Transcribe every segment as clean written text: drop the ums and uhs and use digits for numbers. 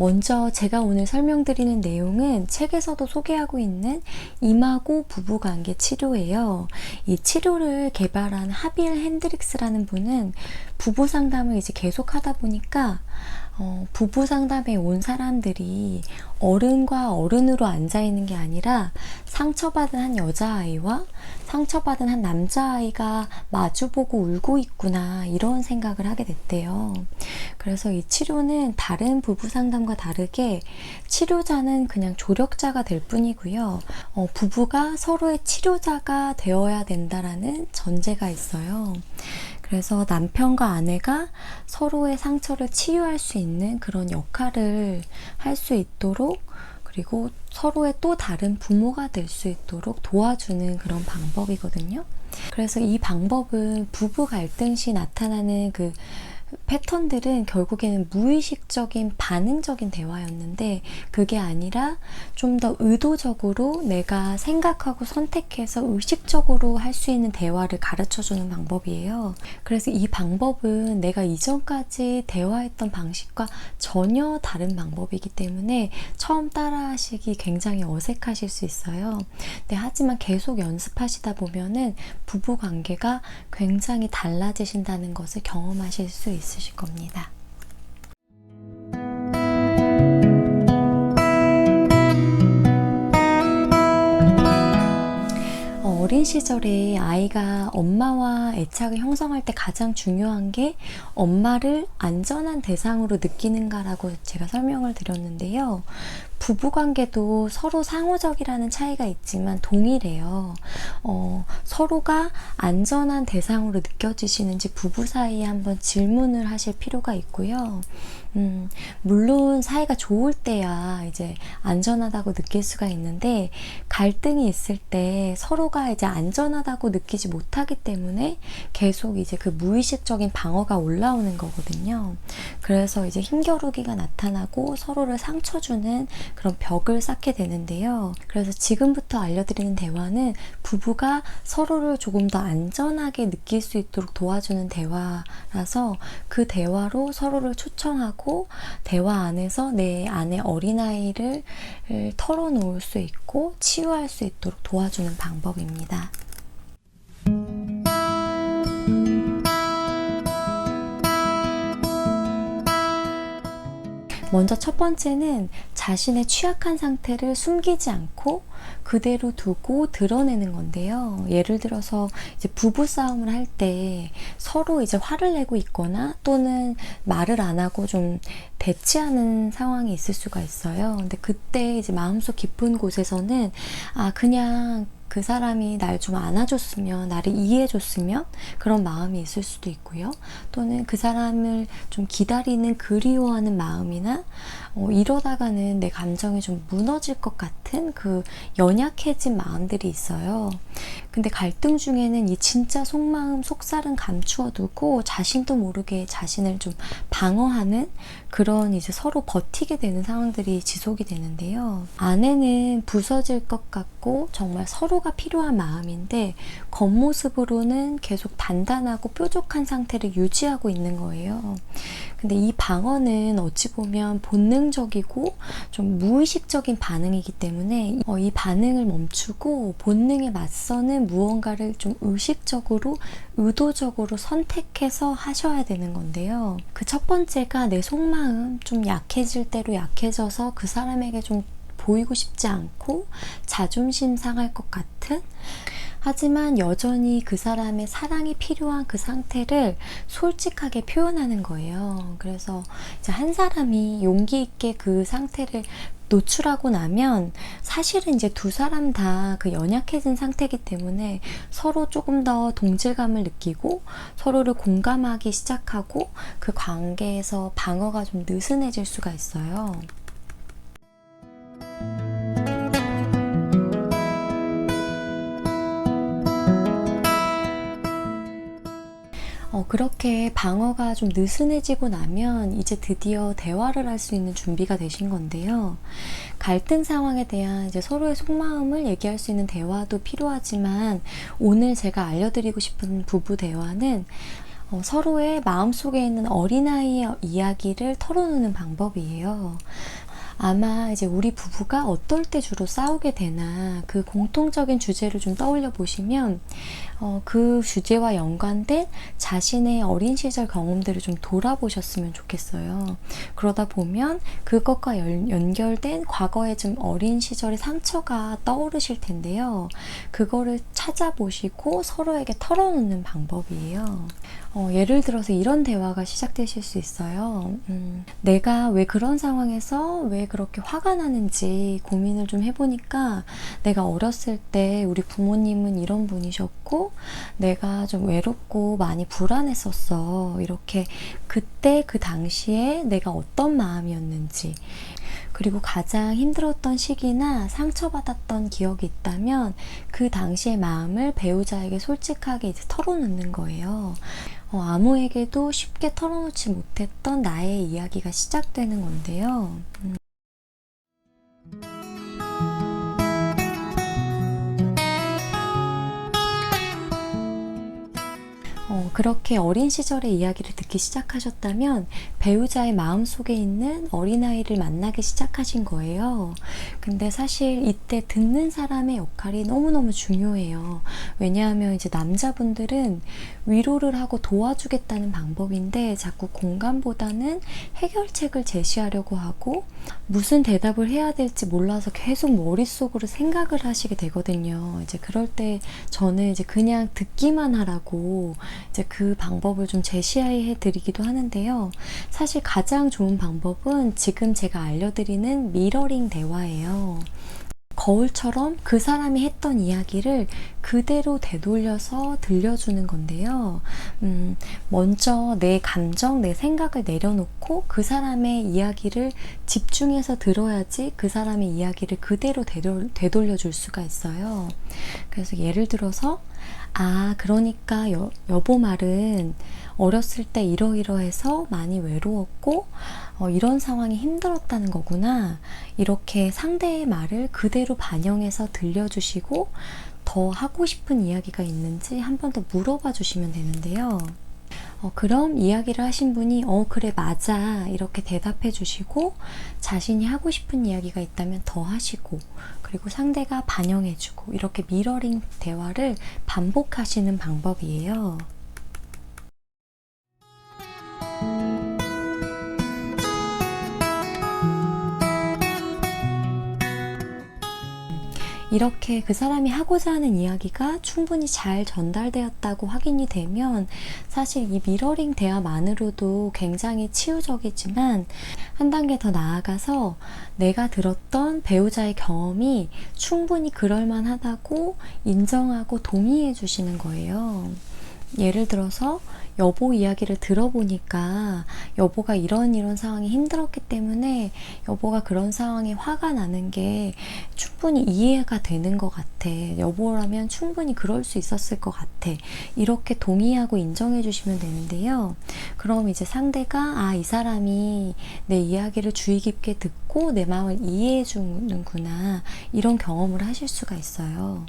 먼저 제가 오늘 설명드리는 내용은 책에서도 소개하고 있는 이마고 부부관계 치료예요. 이 치료를 개발한 하빌 핸드릭스라는 분은 부부 상담을 이제 계속 하다 보니까 부부 상담에 온 사람들이 어른과 어른으로 앉아있는 게 아니라 상처받은 한 여자아이와 상처받은 한 남자아이가 마주보고 울고 있구나, 이런 생각을 하게 됐대요. 그래서 이 치료는 다른 부부 상담과 다르게 치료자는 그냥 조력자가 될 뿐이고요. 부부가 서로의 치료자가 되어야 된다라는 전제가 있어요. 그래서 남편과 아내가 서로의 상처를 치유할 수 있는 그런 역할을 할 수 있도록, 그리고 서로의 또 다른 부모가 될 수 있도록 도와주는 그런 방법이거든요. 그래서 이 방법은 부부 갈등 시 나타나는 그 패턴들은 결국에는 무의식적인 반응적인 대화였는데, 그게 아니라 좀 더 의도적으로 내가 생각하고 선택해서 의식적으로 할 수 있는 대화를 가르쳐주는 방법이에요. 그래서 이 방법은 내가 이전까지 대화했던 방식과 전혀 다른 방법이기 때문에 처음 따라하시기 굉장히 어색하실 수 있어요. 하지만 계속 연습하시다 보면은 부부 관계가 굉장히 달라지신다는 것을 경험하실 수 있으실 겁니다. 어린 시절에 아이가 엄마와 애착을 형성할 때 가장 중요한 게 엄마를 안전한 대상으로 느끼는가라고 제가 설명을 드렸는데요. 부부관계도 서로 상호적이라는 차이가 있지만 동일해요. 서로가 안전한 대상으로 느껴지시는지 부부 사이에 한번 질문을 하실 필요가 있고요. 물론 사이가 좋을 때야 이제 안전하다고 느낄 수가 있는데, 갈등이 있을 때 서로가 이제 안전하다고 느끼지 못하기 때문에 계속 이제 그 무의식적인 방어가 올라오는 거거든요. 그래서 이제 힘겨루기가 나타나고 서로를 상처 주는 그런 벽을 쌓게 되는데요. 그래서 지금부터 알려드리는 대화는 부부가 서로를 조금 더 안전하게 느낄 수 있도록 도와주는 대화라서, 그 대화로 서로를 초청하고 대화 안에서 내 안에 어린아이를 털어놓을 수 있고 치유할 수 있도록 도와주는 방법입니다. 먼저 첫 번째는 자신의 취약한 상태를 숨기지 않고 그대로 두고 드러내는 건데요. 예를 들어서 이제 부부 싸움을 할 때 서로 이제 화를 내고 있거나 또는 말을 안 하고 좀 대치하는 상황이 있을 수가 있어요. 근데 그때 이제 마음속 깊은 곳에서는 그냥 그 사람이 날 좀 안아줬으면, 나를 이해해줬으면, 그런 마음이 있을 수도 있고요. 또는 그 사람을 좀 기다리는, 그리워하는 마음이나 이러다가는 내 감정이 좀 무너질 것 같은 그 연약해진 마음들이 있어요. 근데 갈등 중에는 이 진짜 속마음, 속살은 감추어두고 자신도 모르게 자신을 좀 방어하는 그런 이제 서로 버티게 되는 상황들이 지속이 되는데요. 아내는 부서질 것 같고 정말 서로가 필요한 마음인데 겉모습으로는 계속 단단하고 뾰족한 상태를 유지하고 있는 거예요. 근데 이 방어는 어찌 보면 본능적이고 좀 무의식적인 반응이기 때문에 이 반응을 멈추고 본능에 맞서는 무언가를 좀 의식적으로, 의도적으로 선택해서 하셔야 되는 건데요. 그 첫 번째가 내 속마음, 좀 약해질 대로 약해져서 그 사람에게 좀 보이고 싶지 않고 자존심 상할 것 같은, 하지만 여전히 그 사람의 사랑이 필요한 그 상태를 솔직하게 표현하는 거예요. 그래서 이제 한 사람이 용기 있게 그 상태를 노출하고 나면 사실은 이제 두 사람 다 그 연약해진 상태이기 때문에 서로 조금 더 동질감을 느끼고 서로를 공감하기 시작하고 그 관계에서 방어가 좀 느슨해질 수가 있어요. 그렇게 방어가 좀 느슨해지고 나면 이제 드디어 대화를 할 수 있는 준비가 되신 건데요. 갈등 상황에 대한 이제 서로의 속마음을 얘기할 수 있는 대화도 필요하지만, 오늘 제가 알려드리고 싶은 부부 대화는 서로의 마음속에 있는 어린아이의 이야기를 털어놓는 방법이에요. 아마 이제 우리 부부가 어떨 때 주로 싸우게 되나 그 공통적인 주제를 좀 떠올려 보시면 그 주제와 연관된 자신의 어린 시절 경험들을 좀 돌아보셨으면 좋겠어요. 그러다 보면 그것과 연결된 과거의 좀 어린 시절의 상처가 떠오르실 텐데요. 그거를 찾아보시고 서로에게 털어놓는 방법이에요. 예를 들어서 이런 대화가 시작되실 수 있어요. 내가 왜 그런 상황에서 왜 그렇게 화가 나는지 고민을 좀 해보니까 내가 어렸을 때 우리 부모님은 이런 분이셨고 내가 좀 외롭고 많이 불안했었어. 이렇게 그때 그 당시에 내가 어떤 마음이었는지 그리고 가장 힘들었던 시기나 상처받았던 기억이 있다면 그 당시의 마음을 배우자에게 솔직하게 이제 털어놓는 거예요. 아무에게도 쉽게 털어놓지 못했던 나의 이야기가 시작되는 건데요. 그렇게 어린 시절의 이야기를 듣기 시작하셨다면 배우자의 마음속에 있는 어린아이를 만나기 시작하신 거예요. 근데 사실 이때 듣는 사람의 역할이 너무너무 중요해요. 왜냐하면 이제 남자분들은 위로를 하고 도와주겠다는 방법인데 자꾸 공감보다는 해결책을 제시하려고 하고 무슨 대답을 해야 될지 몰라서 계속 머릿속으로 생각을 하시게 되거든요. 이제 그럴 때 저는 이제 그냥 듣기만 하라고 이제 그 방법을 좀 제시해 드리기도 하는데요. 사실 가장 좋은 방법은 지금 제가 알려드리는 미러링 대화예요. 거울처럼 그 사람이 했던 이야기를 그대로 되돌려서 들려주는 건데요. 먼저 내 감정, 내 생각을 내려놓고 그 사람의 이야기를 집중해서 들어야지 그 사람의 이야기를 그대로 되돌려 줄 수가 있어요. 그래서 예를 들어서 그러니까 여보 말은 어렸을 때 이러이러해서 많이 외로웠고 이런 상황이 힘들었다는 거구나. 이렇게 상대의 말을 그대로 반영해서 들려주시고 더 하고 싶은 이야기가 있는지 한 번 더 물어봐 주시면 되는데요. 그럼 이야기를 하신 분이 그래 맞아 이렇게 대답해 주시고 자신이 하고 싶은 이야기가 있다면 더 하시고 그리고 상대가 반영해 주고 이렇게 미러링 대화를 반복하시는 방법이에요. 이렇게 그 사람이 하고자 하는 이야기가 충분히 잘 전달되었다고 확인이 되면 사실 이 미러링 대화만으로도 굉장히 치유적이지만 한 단계 더 나아가서 내가 들었던 배우자의 경험이 충분히 그럴만하다고 인정하고 동의해 주시는 거예요. 예를 들어서 여보 이야기를 들어보니까 여보가 이런 상황이 힘들었기 때문에 여보가 그런 상황에 화가 나는 게 충분히 이해가 되는 것 같아. 여보라면 충분히 그럴 수 있었을 것 같아. 이렇게 동의하고 인정해 주시면 되는데요. 그럼 이제 상대가 이 사람이 내 이야기를 주의 깊게 듣고 내 마음을 이해해 주는구나. 이런 경험을 하실 수가 있어요.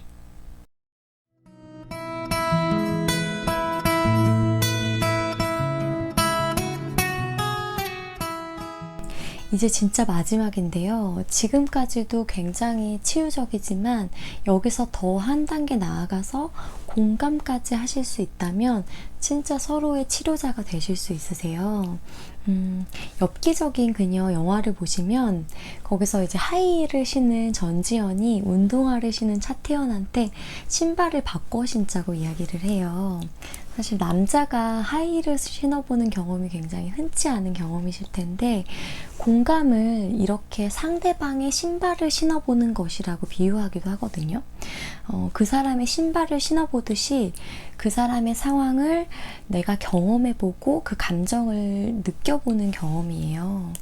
이제 진짜 마지막인데요. 지금까지도 굉장히 치유적이지만 여기서 더 한 단계 나아가서 공감까지 하실 수 있다면 진짜 서로의 치료자가 되실 수 있으세요. 엽기적인 그녀 영화를 보시면 거기서 이제 하이힐을 신은 전지현이 운동화를 신은 차태현한테 신발을 바꿔 신자고 이야기를 해요. 사실 남자가 하이힐을 신어보는 경험이 굉장히 흔치 않은 경험이실 텐데 공감을 이렇게 상대방의 신발을 신어보는 것이라고 비유하기도 하거든요. 그 사람의 신발을 신어보듯이 그 사람의 상황을 내가 경험해보고 그 감정을 느껴보는 경험이에요.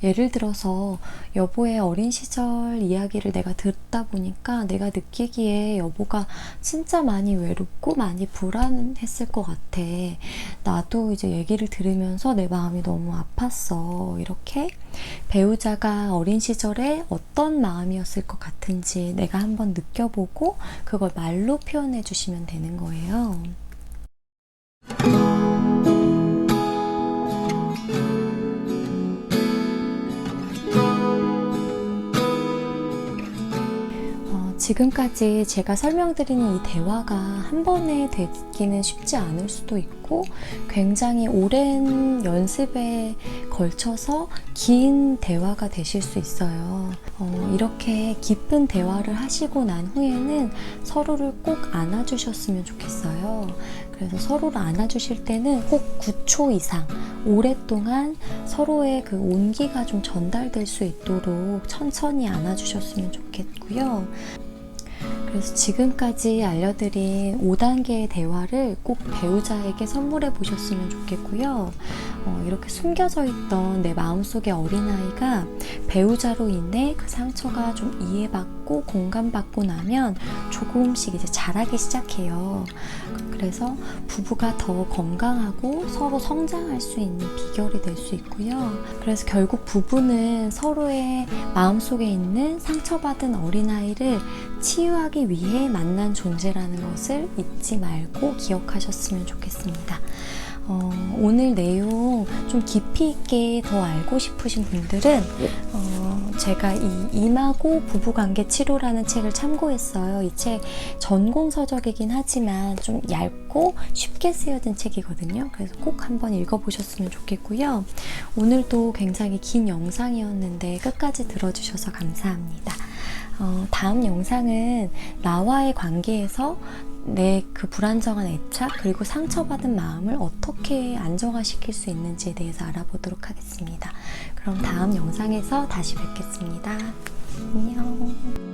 예를 들어서 여보의 어린 시절 이야기를 내가 듣다 보니까 내가 느끼기에 여보가 진짜 많이 외롭고 많이 불안했을 것 같아. 나도 이제 얘기를 들으면서 내 마음이 너무 아팠어. 이렇게 배우자가 어린 시절에 어떤 마음이었을 것 같은지 내가 한번 느껴보고 그걸 말로 표현해 주시면 되는 거예요. 지금까지 제가 설명드리는 이 대화가 한 번에 되기는 쉽지 않을 수도 있고 굉장히 오랜 연습에 걸쳐서 긴 대화가 되실 수 있어요. 이렇게 깊은 대화를 하시고 난 후에는 서로를 꼭 안아주셨으면 좋겠어요. 그래서 서로를 안아주실 때는 꼭 9초 이상 오랫동안 서로의 그 온기가 좀 전달될 수 있도록 천천히 안아주셨으면 좋겠고요. 그래서 지금까지 알려드린 5단계의 대화를 꼭 배우자에게 선물해 보셨으면 좋겠고요. 이렇게 숨겨져 있던 내 마음속의 어린아이가 배우자로 인해 그 상처가 좀 이해받고 공감받고 나면 조금씩 이제 자라기 시작해요. 그래서 부부가 더 건강하고 서로 성장할 수 있는 비결이 될 수 있고요. 그래서 결국 부부는 서로의 마음속에 있는 상처받은 어린아이를 치유하기 위해 만난 존재라는 것을 잊지 말고 기억하셨으면 좋겠습니다. 오늘 내용 좀 깊이 있게 더 알고 싶으신 분들은 제가 이 이마고 부부관계 치료라는 책을 참고했어요. 이 책 전공서적이긴 하지만 좀 얇고 쉽게 쓰여진 책이거든요. 그래서 꼭 한번 읽어보셨으면 좋겠고요. 오늘도 굉장히 긴 영상이었는데 끝까지 들어주셔서 감사합니다. 다음 영상은 나와의 관계에서 내 그 불안정한 애착 그리고 상처받은 마음을 어떻게 안정화시킬 수 있는지에 대해서 알아보도록 하겠습니다. 그럼 다음 영상에서 다시 뵙겠습니다. 안녕.